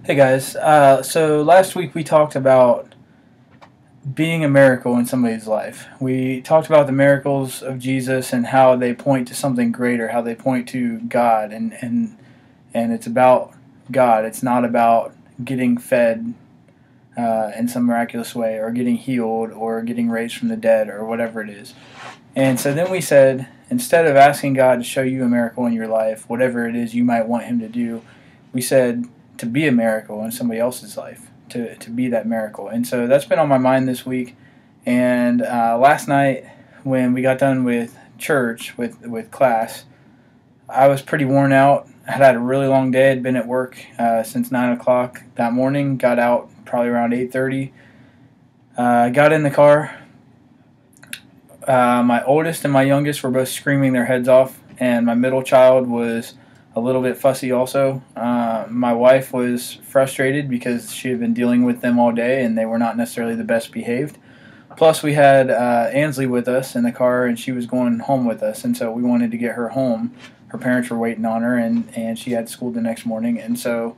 Hey guys, so last week we talked about being a miracle in somebody's life. We talked about the miracles of Jesus and how they point to something greater, how they point to God, and it's about God. It's not about getting fed in some miraculous way, or getting healed, or getting raised from the dead, or whatever it is. And so then we said, instead of asking God to show you a miracle in your life, whatever it is you might want Him to do, we said to be a miracle in somebody else's life, to be that miracle. And so that's been on my mind this week. And last night, when we got done with church, with class, I was pretty worn out. I had a really long day. I'd been at work since 9 o'clock that morning, got out probably around 8:30. Got in the car. My oldest and my youngest were both screaming their heads off, and my middle child was a little bit fussy also. My wife was frustrated because she had been dealing with them all day, and they were not necessarily the best behaved. Plus, we had Ansley with us in the car, and she was going home with us, and so we wanted to get her home. Her parents were waiting on her, and she had school the next morning, and so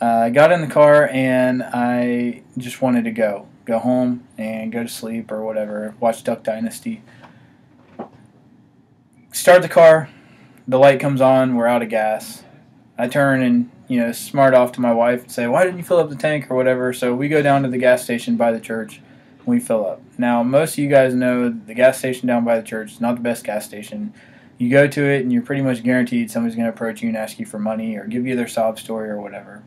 I got in the car, and I just wanted to go home and go to sleep or whatever, watch Duck Dynasty. Start the car, the light comes on, we're out of gas. I turn and, smart off to my wife and say, "Why didn't you fill up the tank?" or whatever. So we go down to the gas station by the church, and we fill up. Now, most of you guys know the gas station down by the church is not the best gas station. You go to it, and you're pretty much guaranteed somebody's going to approach you and ask you for money or give you their sob story or whatever.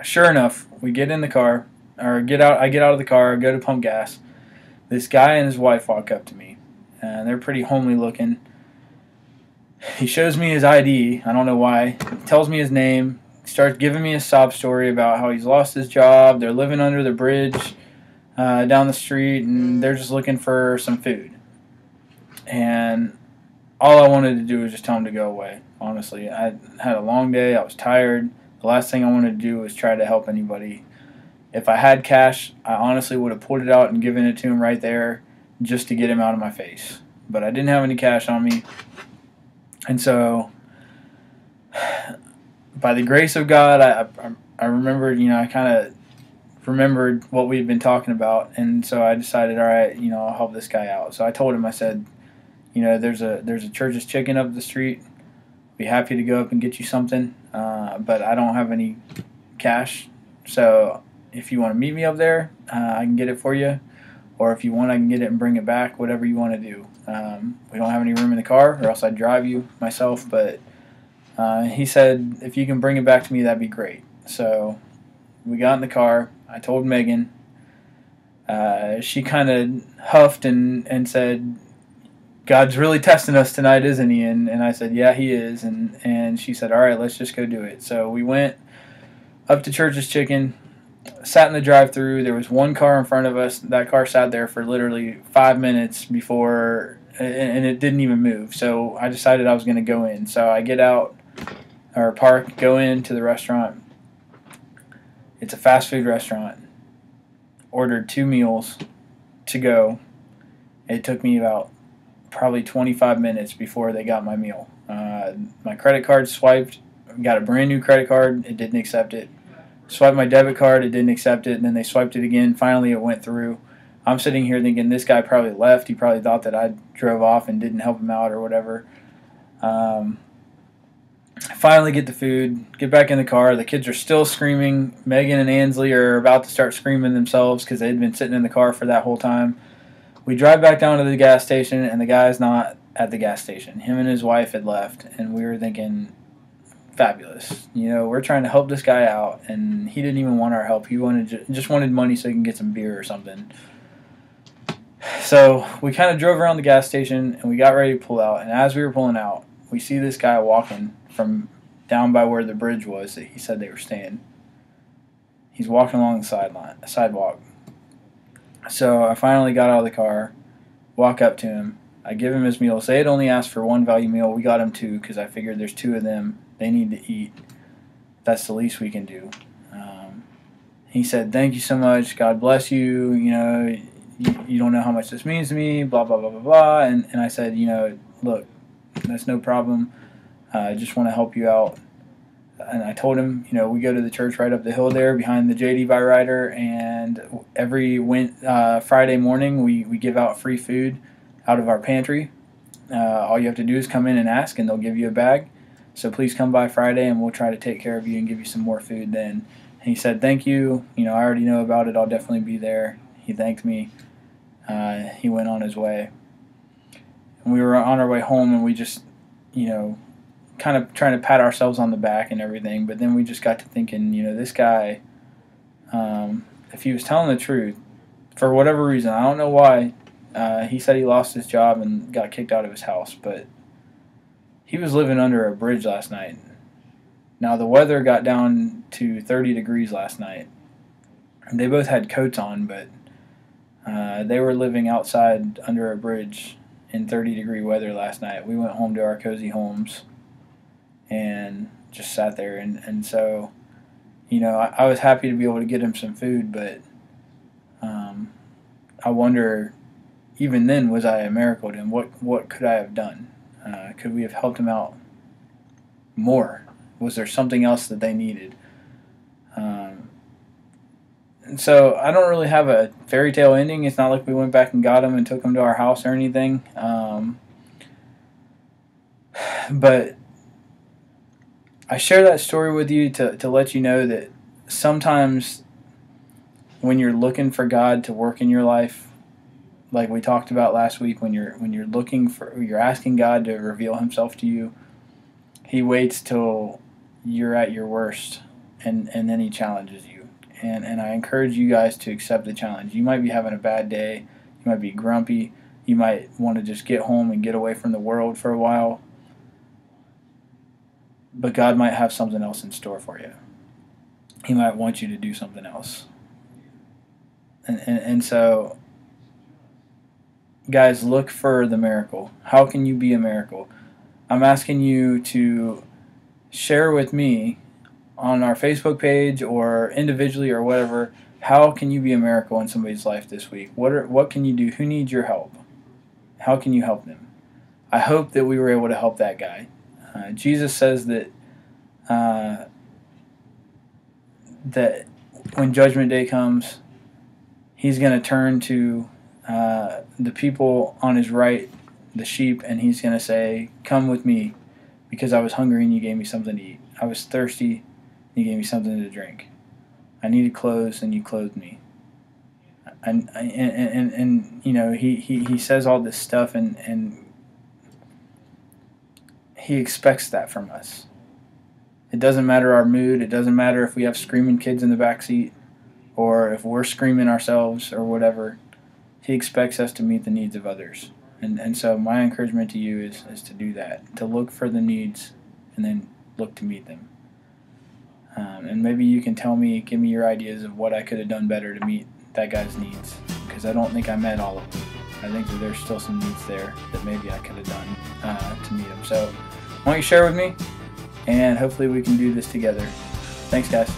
Sure enough, we get in the car, or get out. I get out of the car, go to pump gas. This guy and his wife walk up to me, and they're pretty homely looking. He shows me his ID. I don't know why. He tells me his name. Starts giving me a sob story about how he's lost his job. They're living under the bridge down the street, and they're just looking for some food. And all I wanted to do was just tell him to go away. Honestly, I had a long day. I was tired. The last thing I wanted to do was try to help anybody. If I had cash, I honestly would have pulled it out and given it to him right there just to get him out of my face. But I didn't have any cash on me. And so, by the grace of God, I remembered, I kind of remembered what we had been talking about. And so I decided, all right, I'll help this guy out. So I told him, I said, there's a Church's Chicken up the street. Be happy to go up and get you something, but I don't have any cash. So if you want to meet me up there, I can get it for you. Or if you want, I can get it and bring it back, whatever you want to do. We don't have any room in the car, or else I'd drive you myself. But he said, if you can bring it back to me, that'd be great. So we got in the car. I told Megan. She kind of huffed and said, "God's really testing us tonight, isn't he?" And I said, "Yeah, he is." And she said, "All right, let's just go do it." So we went up to Church's Chicken, sat in the drive-thru. There was one car in front of us. That car sat there for literally 5 minutes before, and it didn't even move. So I decided I was going to go in. So I get out, or park, go into the restaurant. It's a fast food restaurant. Ordered 2 meals to go. It took me about probably 25 minutes before they got my meal. My credit card swiped. Got a brand new credit card. It didn't accept it. Swiped my debit card. It didn't accept it. And then they swiped it again. Finally, it went through. I'm sitting here thinking this guy probably left. He probably thought that I drove off and didn't help him out or whatever. Finally get the food. Get back in the car. The kids are still screaming. Megan and Ansley are about to start screaming themselves because they'd been sitting in the car for that whole time. We drive back down to the gas station, and the guy's not at the gas station. Him and his wife had left, and we were thinking, fabulous. We're trying to help this guy out, and he didn't even want our help. He just wanted money so he can get some beer or something. So we kind of drove around the gas station, and we got ready to pull out. And as we were pulling out, we see this guy walking from down by where the bridge was that he said they were staying. He's walking along the sidewalk. So I finally got out of the car, walk up to him. I give him his meals. They had only asked for one value meal. We got him 2 because I figured there's 2 of them. They need to eat. That's the least we can do. He said, "Thank you so much. God bless you. You don't know how much this means to me, blah, blah, blah, blah, blah." And I said, "Look, that's no problem. I just want to help you out. And I told him, you know, we go to the church right up the hill there behind the JD Byrider, and every Friday morning we give out free food out of our pantry. All you have to do is come in and ask, and they'll give you a bag. So please come by Friday, and we'll try to take care of you and give you some more food then. And he said, thank you. You know, I already know about it. I'll definitely be there. He thanked me. He went on his way. And we were on our way home, and we just, you know, kind of trying to pat ourselves on the back and everything. But then we just got to thinking, you know, this guy, if he was telling the truth, for whatever reason, I don't know why, he said he lost his job and got kicked out of his house, but he was living under a bridge last night. Now, the weather got down to 30 degrees last night. They both had coats on, but they were living outside under a bridge in 30-degree weather last night. We went home to our cozy homes and just sat there. And so, you know, I was happy to be able to get him some food, but I wonder, even then, was I a miracle to him? What could I have done? Could we have helped him out more? Was there something else that they needed? And so I don't really have a fairy tale ending. It's not like we went back and got him and took him to our house or anything. But I share that story with you to let you know that sometimes when you're looking for God to work in your life, like we talked about last week, when you're you're asking God to reveal Himself to you, He waits till you're at your worst, and then He challenges you. And I encourage you guys to accept the challenge. You might be having a bad day. You might be grumpy. You might want to just get home and get away from the world for a while. But God might have something else in store for you. He might want you to do something else. And so, guys, look for the miracle. How can you be a miracle? I'm asking you to share with me on our Facebook page or individually or whatever. How can you be a miracle in somebody's life this week? What can you do? Who needs your help? How can you help them? I hope that we were able to help that guy. Jesus says that that when Judgment Day comes, He's going to turn to the people on His right, the sheep, and He's going to say, "Come with me, because I was hungry and you gave me something to eat. I was thirsty and you gave me something to drink. I needed clothes and you clothed me." And you know, he says all this stuff, and He expects that from us. It doesn't matter our mood. It doesn't matter if we have screaming kids in the back seat or if we're screaming ourselves or whatever. He expects us to meet the needs of others. And so my encouragement to you is to do that, to look for the needs and then look to meet them. And maybe you can give me your ideas of what I could have done better to meet that guy's needs, because I don't think I met all of them. I think that there's still some needs there that maybe I could have done to meet them. So why don't you share with me, and hopefully we can do this together. Thanks, guys.